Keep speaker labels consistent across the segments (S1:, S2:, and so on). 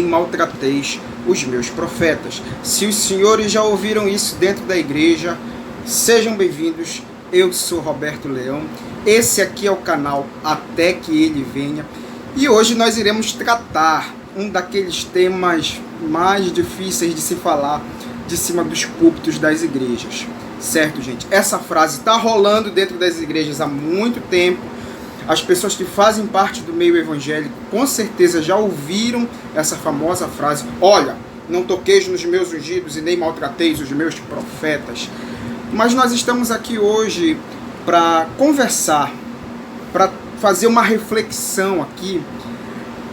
S1: nem maltrateis os meus profetas. Se os senhores já ouviram isso dentro da igreja, sejam bem-vindos. Eu sou Roberto Leão, esse aqui é o canal Até Que Ele Venha, e hoje nós iremos tratar um daqueles temas mais difíceis de se falar de cima dos púlpitos das igrejas, certo, gente? Essa frase está rolando dentro das igrejas há muito tempo. As pessoas que fazem parte do meio evangélico com certeza já ouviram essa famosa frase: olha, não toqueis nos meus ungidos e nem maltrateis os meus profetas. Mas nós estamos aqui hoje para conversar, para fazer uma reflexão aqui,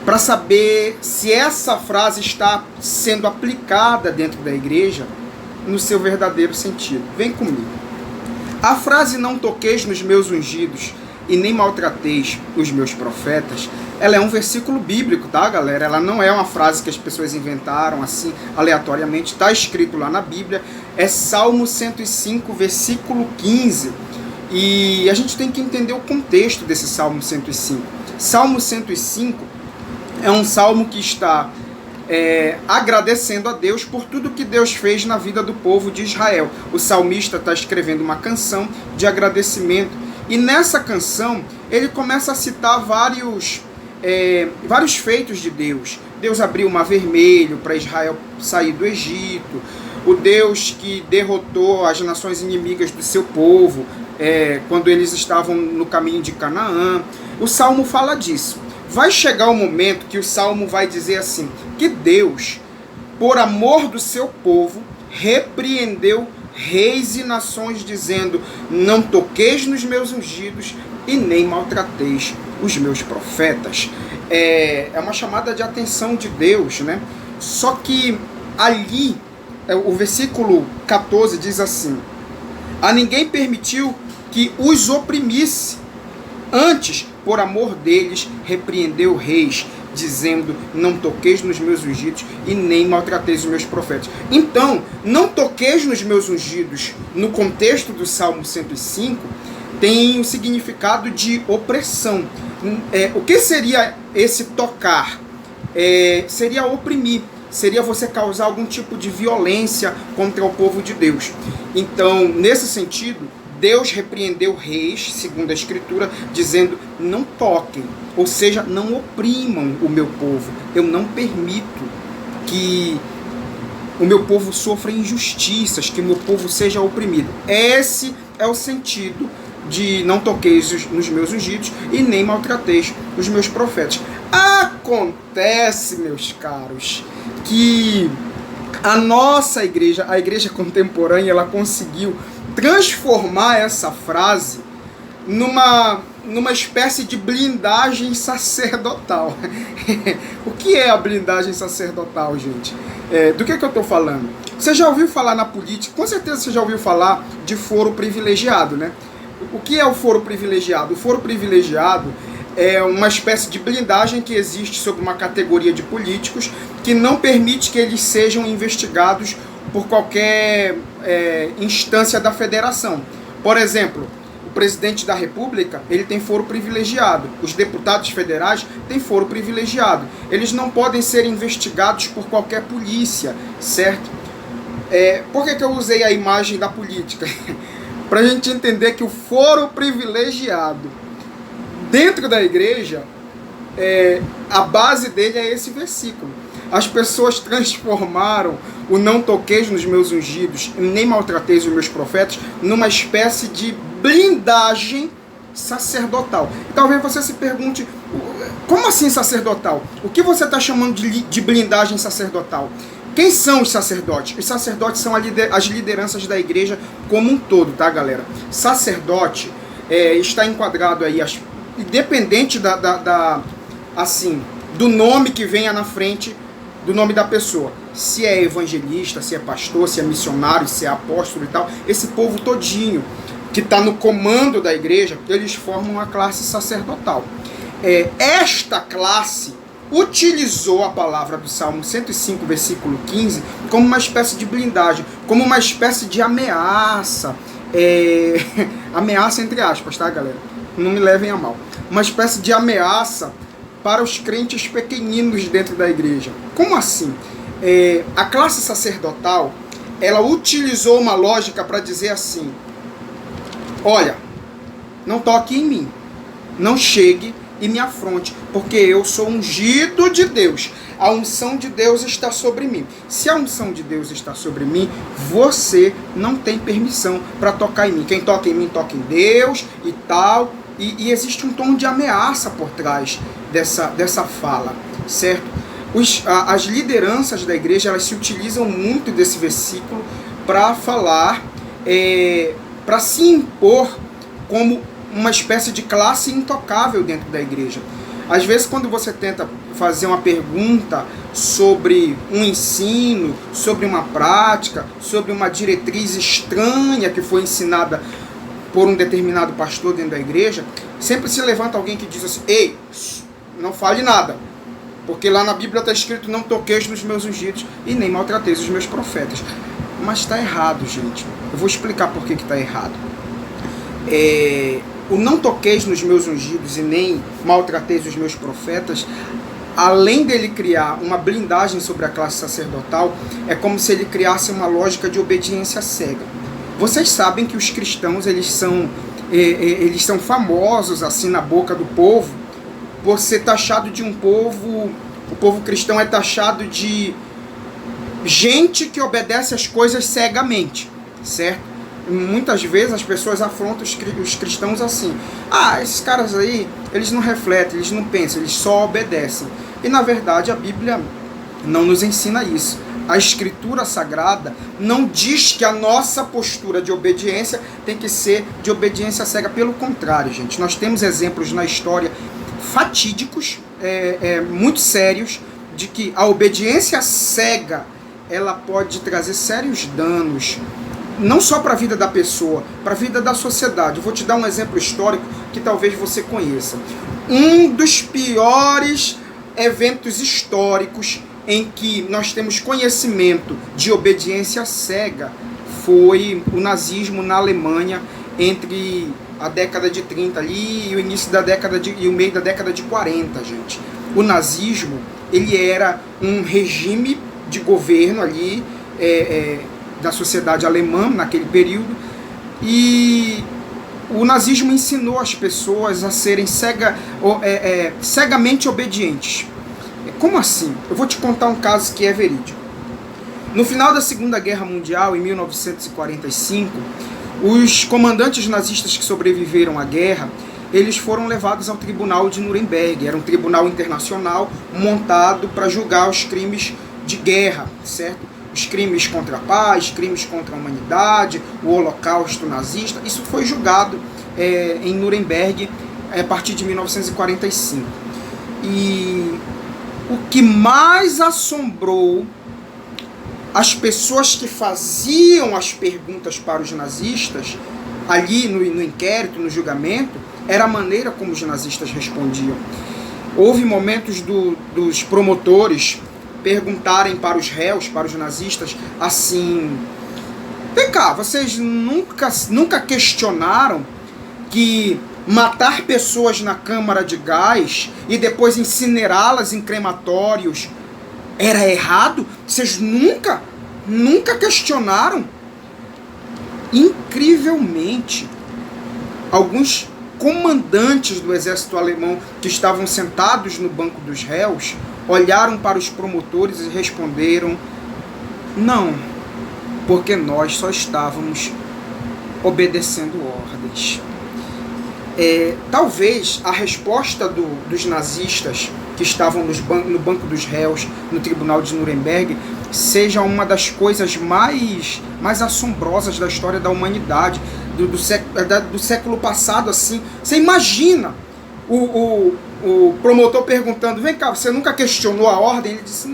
S1: para saber se essa frase está sendo aplicada dentro da igreja no seu verdadeiro sentido. Vem comigo. A frase "não toqueis nos meus ungidos e nem maltrateis os meus profetas", ela é um versículo bíblico, tá, galera? Ela não é uma frase que as pessoas inventaram assim aleatoriamente, está escrito lá na Bíblia. É Salmo 105, versículo 15. E a gente tem que entender o contexto desse Salmo 105. Salmo 105 é um salmo que está agradecendo a Deus por tudo que Deus fez na vida do povo de Israel. O salmista está escrevendo uma canção de agradecimento. E nessa canção ele começa a citar vários feitos de Deus. Deus abriu o Mar Vermelho para Israel sair do Egito. O Deus que derrotou as nações inimigas do seu povo quando eles estavam no caminho de Canaã. O Salmo fala disso. Vai chegar o momento que o Salmo vai dizer assim, que Deus, por amor do seu povo, repreendeu reis e nações, dizendo: não toqueis nos meus ungidos e nem maltrateis os meus profetas. É uma chamada de atenção de Deus, né? Só que ali, o versículo 14 diz assim: a ninguém permitiu que os oprimisse, antes, por amor deles, repreendeu reis, dizendo: não toqueis nos meus ungidos e nem maltrateis os meus profetas. Então, não toqueis nos meus ungidos, no contexto do Salmo 105, tem o significado de opressão. O que seria esse tocar? Seria oprimir, seria você causar algum tipo de violência contra o povo de Deus. Então, nesse sentido, Deus repreendeu reis, segundo a Escritura, dizendo: não toquem, ou seja, não oprimam o meu povo. Eu não permito que o meu povo sofra injustiças, que o meu povo seja oprimido. Esse é o sentido de não toqueis nos meus ungidos e nem maltrateis os meus profetas. Acontece, meus caros, que a nossa igreja, a igreja contemporânea, ela conseguiu transformar essa frase numa espécie de blindagem sacerdotal. O que é a blindagem sacerdotal, gente? Do que eu estou falando? Você já ouviu falar na política? Com certeza você já ouviu falar de foro privilegiado, né? O que é o foro privilegiado? O foro privilegiado é uma espécie de blindagem que existe sobre uma categoria de políticos que não permite que eles sejam investigados por qualquer instância da federação. Por exemplo, o presidente da República, ele tem foro privilegiado. Os deputados federais têm foro privilegiado. Eles não podem ser investigados por qualquer polícia, certo? Por que eu usei a imagem da política? Para a gente entender que o foro privilegiado dentro da igreja, a base dele é esse versículo. As pessoas transformaram o "não toqueis nos meus ungidos, nem maltrateis os meus profetas" numa espécie de blindagem sacerdotal. E talvez você se pergunte: como assim sacerdotal? O que você está chamando de blindagem sacerdotal? Quem são os sacerdotes? Os sacerdotes são as lideranças da igreja como um todo, tá, galera? Sacerdote está enquadrado aí, independente do nome que venha na frente do nome da pessoa. Se é evangelista, se é pastor, se é missionário, se é apóstolo e tal, esse povo todinho que está no comando da igreja, eles formam uma classe sacerdotal. Esta classe utilizou a palavra do Salmo 105, versículo 15, como uma espécie de blindagem, como uma espécie de ameaça, ameaça entre aspas, tá, galera? Não me levem a mal. Uma espécie de ameaça para os crentes pequeninos dentro da igreja. Como assim? A classe sacerdotal, ela utilizou uma lógica para dizer assim: olha, não toque em mim, não chegue e me afronte, porque eu sou ungido de Deus. A unção de Deus está sobre mim. Se a unção de Deus está sobre mim, você não tem permissão para tocar em mim. Quem toca em mim, toca em Deus e tal. E existe um tom de ameaça por trás dessa fala, certo? As lideranças da igreja, elas se utilizam muito desse versículo para falar, para se impor como uma espécie de classe intocável dentro da igreja. Às vezes, quando você tenta fazer uma pergunta sobre um ensino, sobre uma prática, sobre uma diretriz estranha que foi ensinada por um determinado pastor dentro da igreja, sempre se levanta alguém que diz assim: ei, não fale nada, porque lá na Bíblia está escrito: não toqueis nos meus ungidos e nem maltrateis os meus profetas. Mas está errado, gente. Eu vou explicar por que está errado. O não toqueis nos meus ungidos e nem maltrateis os meus profetas, além dele criar uma blindagem sobre a classe sacerdotal, é como se ele criasse uma lógica de obediência cega. Vocês sabem que os cristãos, eles são famosos assim na boca do povo por ser taxado de um povo. O povo cristão é taxado de gente que obedece as coisas cegamente, certo? Muitas vezes as pessoas afrontam os cristãos assim: ah, esses caras aí, eles não refletem, eles não pensam, eles só obedecem. E na verdade a Bíblia não nos ensina isso. A Escritura Sagrada não diz que a nossa postura de obediência tem que ser de obediência cega. Pelo contrário, gente, nós temos exemplos na história fatídicos, muito sérios, de que a obediência cega, ela pode trazer sérios danos, não só para a vida da pessoa, para a vida da sociedade. Eu vou te dar um exemplo histórico que talvez você conheça. Um dos piores eventos históricos em que nós temos conhecimento de obediência cega foi o nazismo na Alemanha entre a década de 30 ali e o início da década e o meio da década de 40, gente. O nazismo, ele era um regime de governo ali da sociedade alemã naquele período, e o nazismo ensinou as pessoas a serem cegamente obedientes. Como assim? Eu vou te contar um caso que é verídico. No final da Segunda Guerra Mundial, em 1945, os comandantes nazistas que sobreviveram à guerra, eles foram levados ao tribunal de Nuremberg. Era um tribunal internacional montado para julgar os crimes de guerra, certo? Os crimes contra a paz, crimes contra a humanidade, o holocausto nazista. Isso foi julgado em Nuremberg a partir de 1945. E o que mais assombrou as pessoas que faziam as perguntas para os nazistas, ali no inquérito, no julgamento, era a maneira como os nazistas respondiam. Houve momentos dos promotores perguntarem para os réus, para os nazistas, assim: vem cá, vocês nunca questionaram que matar pessoas na câmara de gás e depois incinerá-las em crematórios era errado? Vocês nunca questionaram? Incrivelmente, alguns comandantes do exército alemão que estavam sentados no banco dos réus olharam para os promotores e responderam: não, porque nós só estávamos obedecendo ordens. Talvez a resposta dos nazistas que estavam no banco dos réus, no tribunal de Nuremberg, seja uma das coisas mais assombrosas da história da humanidade, do século passado. Assim, você imagina o promotor perguntando: vem cá, você nunca questionou a ordem? Ele disse: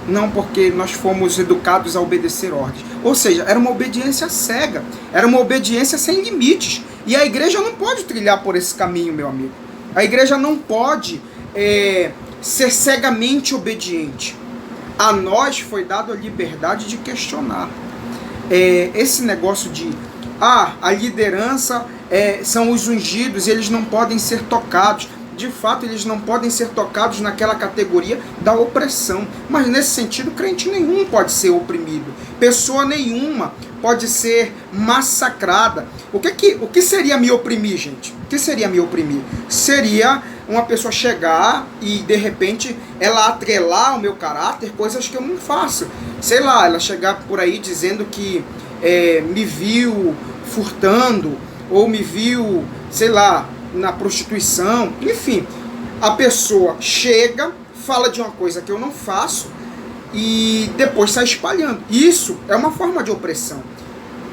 S1: não, porque nós fomos educados a obedecer ordens. Ou seja, era uma obediência cega, era uma obediência sem limites. E a igreja não pode trilhar por esse caminho, meu amigo. A igreja não pode ser cegamente obediente. A nós foi dado a liberdade de questionar. Esse negócio de a liderança são os ungidos, eles não podem ser tocados. de fato, eles não podem ser tocados naquela categoria da opressão. Mas nesse sentido, crente nenhum pode ser oprimido. Pessoa nenhuma pode ser massacrada. O que seria me oprimir, gente? O que seria me oprimir? Seria uma pessoa chegar e, de repente, ela atrelar ao meu caráter coisas que eu não faço. Sei lá, ela chegar por aí dizendo que me viu furtando, ou me viu, sei lá, na prostituição. Enfim, a pessoa chega, fala de uma coisa que eu não faço e depois sai espalhando. Isso é uma forma de opressão.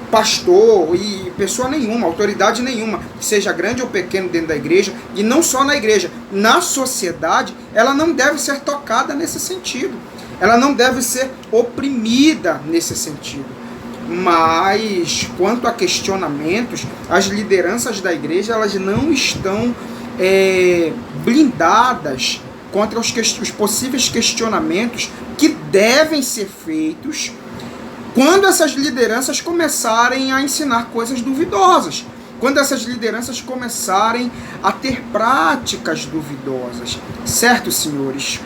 S1: Pastor e pessoa nenhuma, autoridade nenhuma, seja grande ou pequeno dentro da igreja, e não só na igreja, na sociedade, ela não deve ser tocada nesse sentido. Ela não deve ser oprimida nesse sentido. Mas, quanto a questionamentos, as lideranças da igreja, elas não estão blindadas contra os possíveis questionamentos que devem ser feitos quando essas lideranças começarem a ensinar coisas duvidosas, quando essas lideranças começarem a ter práticas duvidosas. Certo, senhores?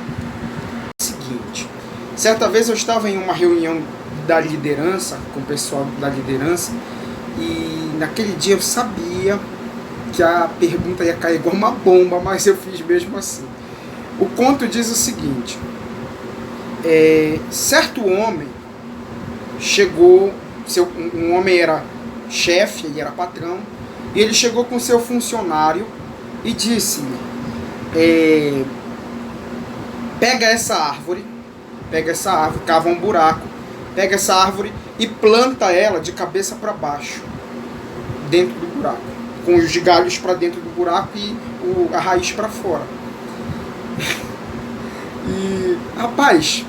S1: Seguinte, certa vez eu estava em uma reunião da liderança, com o pessoal da liderança, e naquele dia eu sabia que a pergunta ia cair igual uma bomba, mas eu fiz mesmo assim. O conto diz o seguinte: certo homem chegou, um homem era chefe, ele era patrão, e ele chegou com seu funcionário e disse: pega essa árvore, cava um buraco, pega essa árvore e planta ela de cabeça para baixo, dentro do buraco, com os galhos para dentro do buraco e a raiz para fora. E, rapaz,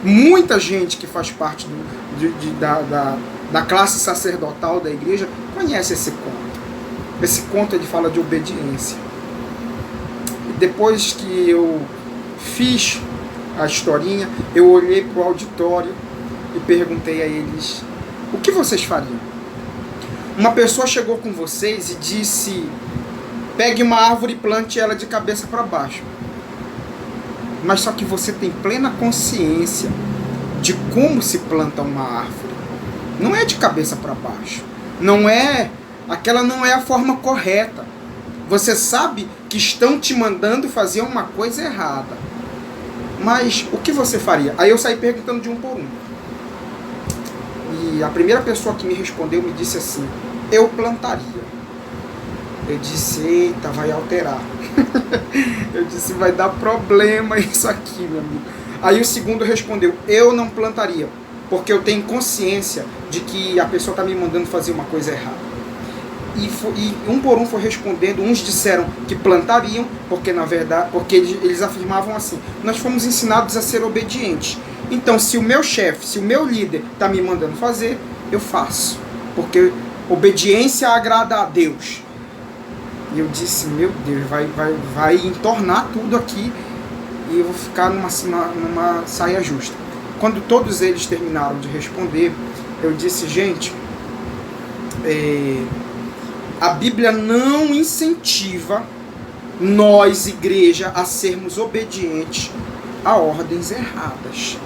S1: muita gente que faz parte da classe sacerdotal da igreja conhece esse conto. Esse conto ele fala de obediência. E depois que eu fiz a historinha, eu olhei para o auditório e perguntei a eles: o que vocês fariam? Uma pessoa chegou com vocês e disse: pegue uma árvore e plante ela de cabeça para baixo. Mas só que você tem plena consciência de como se planta uma árvore. Não é de cabeça para baixo. Aquela não é a forma correta. Você sabe que estão te mandando fazer uma coisa errada. Mas o que você faria? Aí eu saí perguntando de um por um. E a primeira pessoa que me respondeu me disse assim: eu plantaria. Eu disse: eita, vai alterar. Eu disse: vai dar problema isso aqui, meu amigo. Aí o segundo respondeu: eu não plantaria, porque eu tenho consciência de que a pessoa está me mandando fazer uma coisa errada. E um por um foi respondendo. Uns disseram que plantariam, porque na verdade, porque eles afirmavam assim: nós fomos ensinados a ser obedientes. Então, se o meu chefe, se o meu líder está me mandando fazer, eu faço, porque obediência agrada a Deus. E eu disse: meu Deus, vai entornar tudo aqui e eu vou ficar numa saia justa. Quando todos eles terminaram de responder, eu disse: gente, a Bíblia não incentiva nós, igreja, a sermos obedientes a ordens erradas.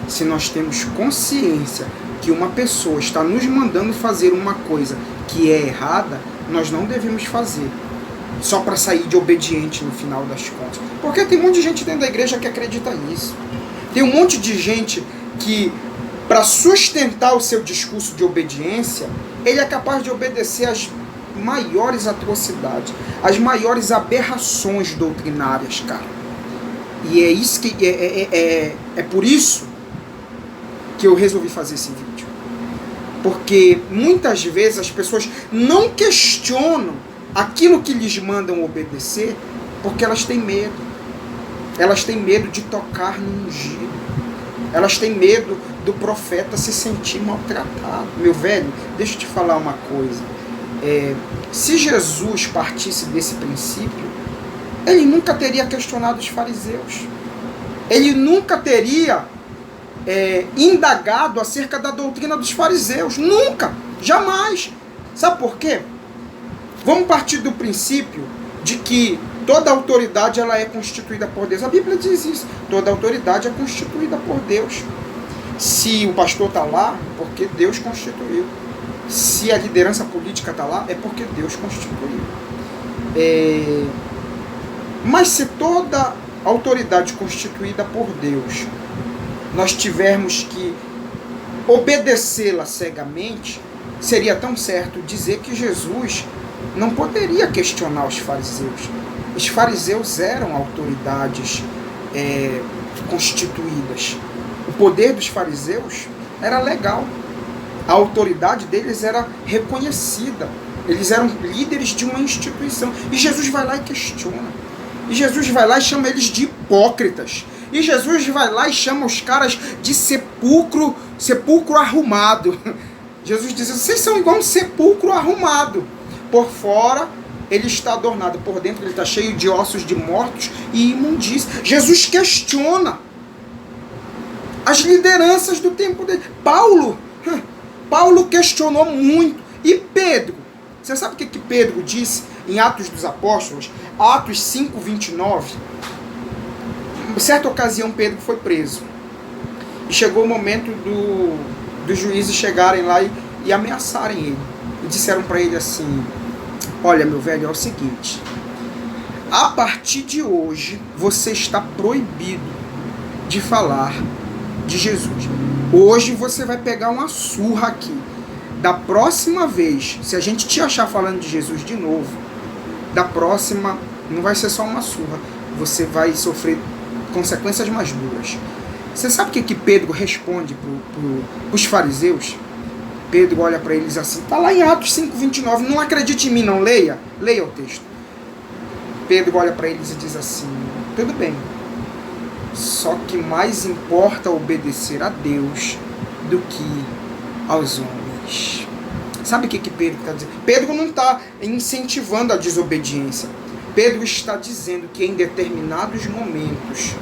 S1: Se nós temos consciência que uma pessoa está nos mandando fazer uma coisa que é errada, nós não devemos fazer só para sair de obediente no final das contas. Porque tem um monte de gente dentro da igreja que acredita nisso. Tem um monte de gente que, para sustentar o seu discurso de obediência, ele é capaz de obedecer às maiores atrocidades, às maiores aberrações doutrinárias, cara. E é isso que é por isso que eu resolvi fazer esse vídeo. Porque muitas vezes as pessoas não questionam aquilo que lhes mandam obedecer, porque elas têm medo. Elas têm medo de tocar no ungido. Elas têm medo do profeta se sentir maltratado. Meu velho, deixa eu te falar uma coisa. Se Jesus partisse desse princípio, ele nunca teria questionado os fariseus. Ele nunca teria indagado acerca da doutrina dos fariseus. Nunca, jamais. Sabe por quê? Vamos partir do princípio de que Toda autoridade ela é constituída por Deus. A Bíblia diz isso. Toda autoridade é constituída por Deus. Se o pastor está lá, é porque Deus constituiu. Se a liderança política está lá, é porque Deus constituiu. Mas se toda autoridade constituída por Deus, nós tivermos que obedecê-la cegamente, seria tão certo dizer que Jesus não poderia questionar os fariseus. Os fariseus eram autoridades constituídas. O poder dos fariseus era legal. A autoridade deles era reconhecida. Eles eram líderes de uma instituição. E Jesus vai lá e questiona. E Jesus vai lá e chama eles de hipócritas. E Jesus vai lá e chama os caras de sepulcro arrumado. Jesus diz, vocês são igual um sepulcro arrumado. Por fora, ele está adornado. Por dentro, ele está cheio de ossos de mortos e imundícia. Jesus questiona as lideranças do tempo dele. Paulo questionou muito. E Pedro? Você sabe o que Pedro disse em Atos dos Apóstolos? Atos 5:29. Em certa ocasião, Pedro foi preso. E chegou o momento dos juízes chegarem lá e ameaçarem ele. E disseram para ele assim, olha, meu velho, é o seguinte, a partir de hoje, você está proibido de falar de Jesus. Hoje você vai pegar uma surra aqui. Da próxima vez, se a gente te achar falando de Jesus de novo, da próxima não vai ser só uma surra. Você vai sofrer consequências mais duras. Você sabe o que Pedro responde para os fariseus? Pedro olha para eles assim, está lá em Atos 5:29, não acredite em mim, não, leia o texto. Pedro olha para eles e diz assim, tudo bem, só que mais importa obedecer a Deus do que aos homens. Sabe o que Pedro está dizendo? Pedro não está incentivando a desobediência. Pedro está dizendo que em determinados momentos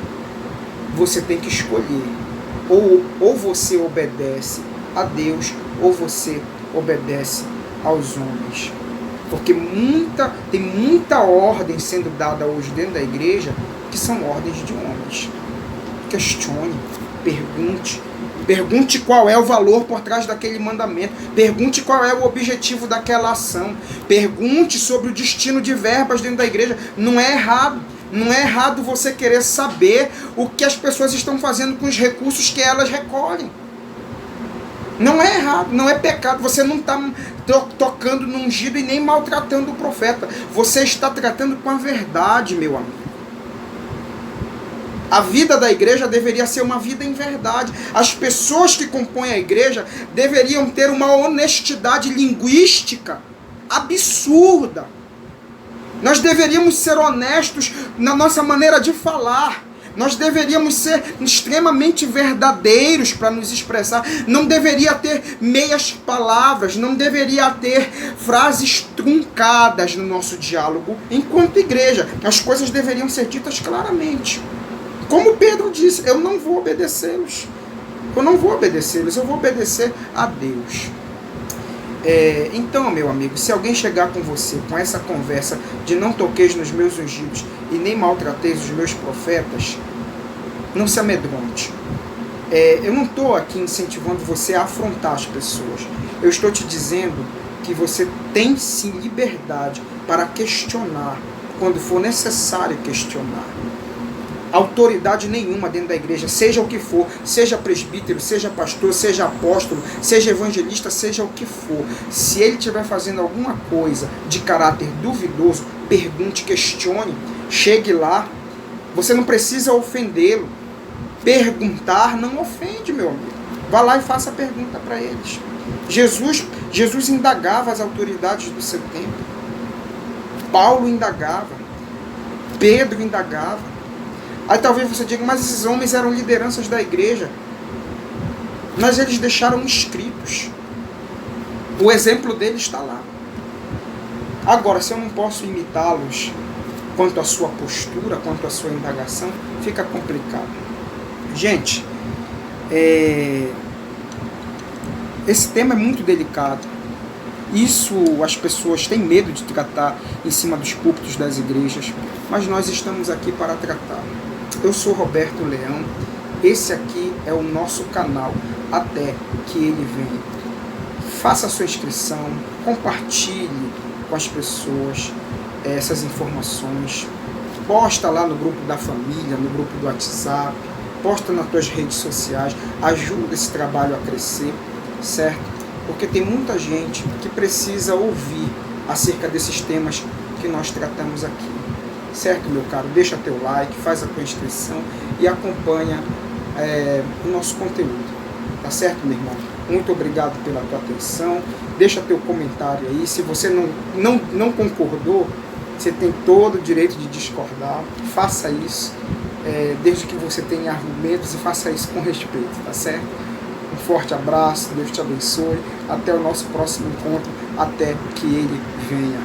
S1: você tem que escolher. Ou você obedece a Deus, ou você obedece aos homens. Porque tem muita ordem sendo dada hoje dentro da igreja que são ordens de homens. Questione, pergunte. Pergunte qual é o valor por trás daquele mandamento. Pergunte qual é o objetivo daquela ação. Pergunte sobre o destino de verbas dentro da igreja. Não é errado. Não é errado você querer saber o que as pessoas estão fazendo com os recursos que elas recolhem. Não é errado, não é pecado. Você não está tocando no ungido e nem maltratando o profeta. Você está tratando com a verdade, meu amigo. A vida da igreja deveria ser uma vida em verdade. As pessoas que compõem a igreja deveriam ter uma honestidade linguística absurda. Nós deveríamos ser honestos na nossa maneira de falar. Nós deveríamos ser extremamente verdadeiros para nos expressar. Não deveria ter meias palavras, não deveria ter frases truncadas no nosso diálogo. Enquanto igreja, as coisas deveriam ser ditas claramente. Como Pedro disse, eu não vou obedecê-los. Eu não vou obedecê-los, eu vou obedecer a Deus. Então, meu amigo, se alguém chegar com você com essa conversa de não toqueis nos meus ungidos e nem maltrateis os meus profetas, não se amedronte. Eu não estou aqui incentivando você a afrontar as pessoas. Eu estou te dizendo que você tem sim liberdade para questionar quando for necessário questionar. Autoridade nenhuma dentro da igreja, seja o que for, seja presbítero, seja pastor, seja apóstolo, seja evangelista, seja o que for. Se ele estiver fazendo alguma coisa de caráter duvidoso, pergunte, questione, chegue lá. Você não precisa ofendê-lo. Perguntar não ofende, meu amigo. Vá lá e faça a pergunta para eles. Jesus indagava as autoridades do seu tempo. Paulo indagava. Pedro indagava. Aí talvez você diga, mas esses homens eram lideranças da igreja. Mas eles deixaram escritos. O exemplo deles está lá. Agora, se eu não posso imitá-los quanto à sua postura, quanto à sua indagação, fica complicado. Gente, esse tema é muito delicado. Isso as pessoas têm medo de tratar em cima dos púlpitos das igrejas, mas nós estamos aqui para tratar. Eu sou Roberto Leão, esse aqui é o nosso canal, até que ele venha. Faça a sua inscrição, compartilhe com as pessoas essas informações, posta lá no grupo da família, no grupo do WhatsApp, posta nas tuas redes sociais, ajuda esse trabalho a crescer, certo? Porque tem muita gente que precisa ouvir acerca desses temas que nós tratamos aqui, certo, meu caro? Deixa teu like, faz a tua inscrição e acompanha o nosso conteúdo, tá certo, meu irmão? Muito obrigado pela tua atenção, deixa teu comentário aí, se você não concordou, você tem todo o direito de discordar, faça isso, desde que você tenha argumentos, e faça isso com respeito, tá certo? Um forte abraço, Deus te abençoe, até o nosso próximo encontro, até que ele venha.